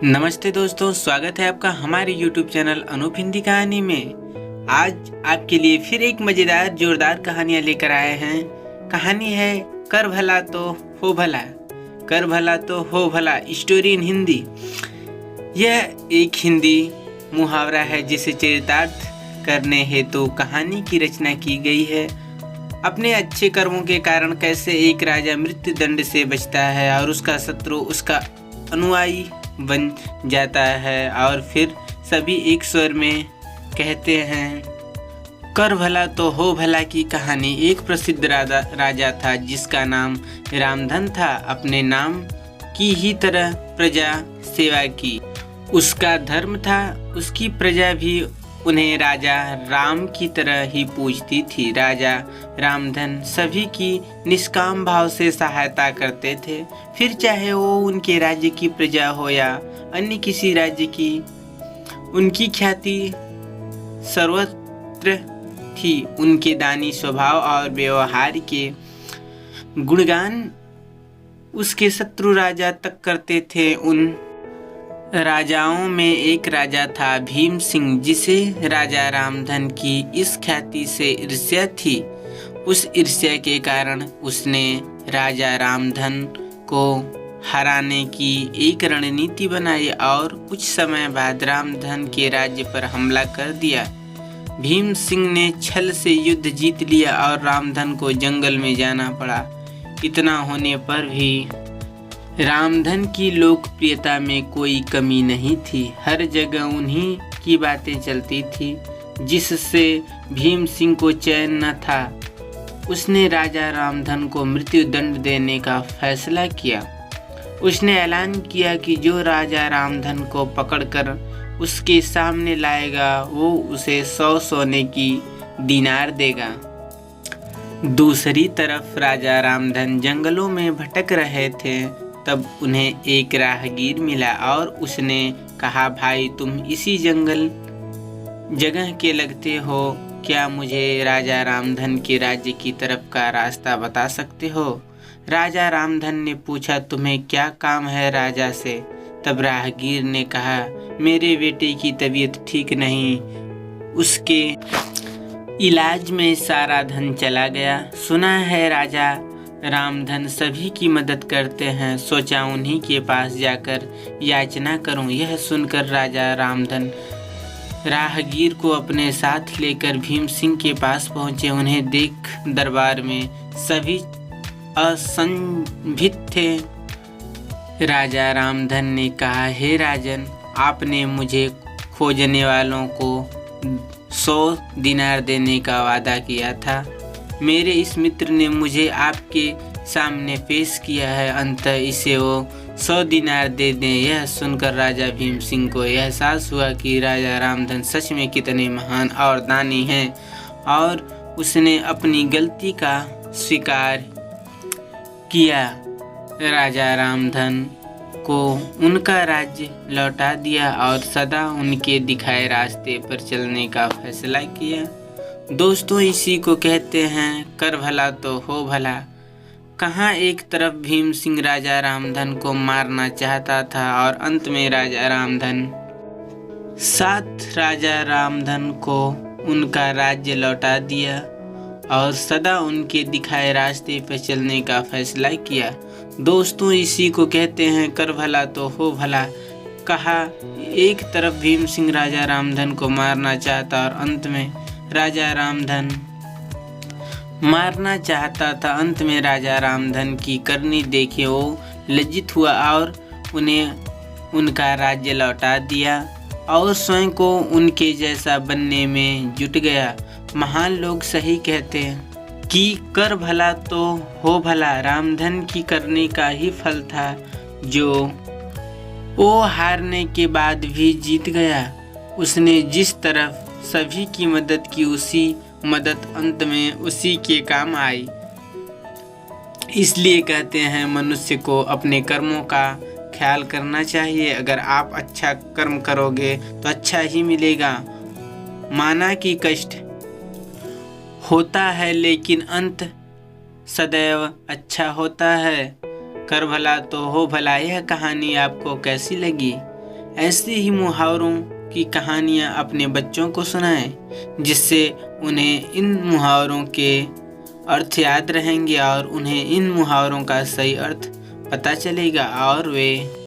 नमस्ते दोस्तों, स्वागत है आपका हमारे YouTube चैनल अनूप हिंदी कहानी में। आज आपके लिए फिर एक मज़ेदार जोरदार कहानियाँ लेकर आए हैं। कहानी है कर भला तो हो भला। कर भला तो हो भला, स्टोरी इन हिंदी। यह एक हिंदी मुहावरा है जिसे चरितार्थ करने हेतु कहानी की रचना की गई है। अपने अच्छे कर्मों के कारण कैसे एक राजा मृत्यु दंड से बचता है और उसका शत्रु उसका अनुयायी बन जाता है, और फिर सभी एक स्वर में कहते हैं कर भला तो हो भला की कहानी। एक प्रसिद्ध राजा था जिसका नाम रामधन था। अपने नाम की ही तरह प्रजा सेवा की उसका धर्म था। उसकी प्रजा भी उन्हें राजा राम की तरह ही पूजती थी। राजा रामधन सभी की निष्काम भाव से सहायता करते थे, फिर चाहे वो उनके राज्य की प्रजा हो या अन्य किसी राज्य की। उनकी ख्याति सर्वत्र थी। उनके दानी स्वभाव और व्यवहार के गुणगान उसके शत्रु राजा तक करते थे। उन राजाओं में एक राजा था भीम सिंह, जिसे राजा रामधन की इस ख्याति से ईर्ष्या थी। उस ईर्ष्या के कारण उसने राजा रामधन को हराने की एक रणनीति बनाई और कुछ समय बाद रामधन के राज्य पर हमला कर दिया। भीम सिंह ने छल से युद्ध जीत लिया और रामधन को जंगल में जाना पड़ा। इतना होने पर भी रामधन की लोकप्रियता में कोई कमी नहीं थी। हर जगह उन्हीं की बातें चलती थी, जिससे भीम सिंह को चैन न था। उसने राजा रामधन को मृत्यु दंड देने का फैसला किया। उसने ऐलान किया कि जो राजा रामधन को पकड़कर उसके सामने लाएगा वो उसे 100 सोने की दीनार देगा। दूसरी तरफ राजा रामधन जंगलों में भटक रहे थे। तब उन्हें एक राहगीर मिला और उसने कहा, भाई तुम इसी जगह के लगते हो, क्या मुझे राजा रामधन के राज्य की तरफ का रास्ता बता सकते हो? राजा रामधन ने पूछा, तुम्हें क्या काम है राजा से? तब राहगीर ने कहा, मेरे बेटे की तबीयत ठीक नहीं, उसके इलाज में सारा धन चला गया। सुना है राजा रामधन सभी की मदद करते हैं, सोचा उन्हीं के पास जाकर याचना करूं। यह सुनकर राजा रामधन राहगीर को अपने साथ लेकर भीम सिंह के पास पहुंचे। उन्हें देख दरबार में सभी असंभित थे। राजा रामधन ने कहा, हे राजन, आपने मुझे खोजने वालों को 100 दीनार देने का वादा किया था। मेरे इस मित्र ने मुझे आपके सामने पेश किया है, अंततः इसे वो 100 दीनार दे दें। यह सुनकर राजा भीम सिंह को एहसास हुआ कि राजा रामधन सच में कितने महान और दानी हैं, और उसने अपनी गलती का स्वीकार किया। राजा रामधन को उनका राज्य लौटा दिया और सदा उनके दिखाए रास्ते पर चलने का फैसला किया। दोस्तों, इसी को कहते हैं कर भला तो हो भला। कहाँ एक तरफ भीम सिंह राजा रामधन को मारना चाहता था और अंत में राजा रामधन को उनका राज्य लौटा दिया और सदा उनके दिखाए रास्ते पर चलने का फैसला किया। दोस्तों, इसी को कहते हैं कर भला तो हो भला। कहा एक तरफ भीम सिंह राजा रामधन को मारना चाहता और अंत में राजा रामधन मारना चाहता था। अंत में राजा रामधन की करनी देखे वो लज्जित हुआ और उन्हें उनका राज्य लौटा दिया और स्वयं को उनके जैसा बनने में जुट गया। महान लोग सही कहते हैं कि कर भला तो हो भला रामधन की करने का ही फल था, जो वो हारने के बाद भी जीत गया। उसने जिस तरफ सभी की मदद की, उसी मदद अंत में उसी के काम आई। इसलिए कहते हैं मनुष्य को अपने कर्मों का ख्याल करना चाहिए। अगर आप अच्छा कर्म करोगे तो अच्छा ही मिलेगा। माना कि कष्ट होता है, लेकिन अंत सदैव अच्छा होता है। कर भला तो हो भला। यह कहानी आपको कैसी लगी? ऐसे ही मुहावरों की कहानियाँ अपने बच्चों को सुनाएं, जिससे उन्हें इन मुहावरों के अर्थ याद रहेंगे और उन्हें इन मुहावरों का सही अर्थ पता चलेगा और वे